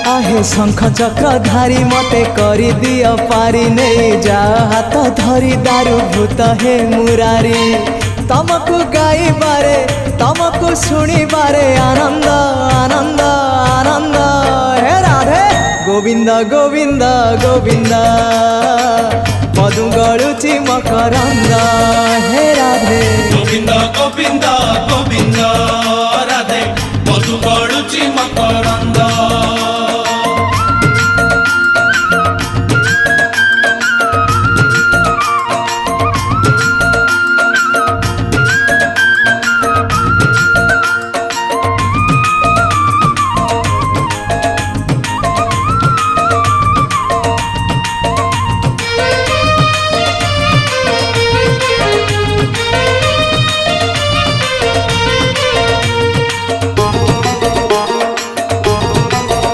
आहे शंख चक्र धारी मते करी दियो पारी नहीं जा हाथ धरी दारू भूत हे मुरारी तमको गाइबारे तमको शुणिबारे आनंद आनंद आनंद हे राधे गोविंद गोविंद गोविंद मधु गलुची मकरंद हे राधे गोविंद गोविंद गोविंद राधे मधु गलुची मकरंद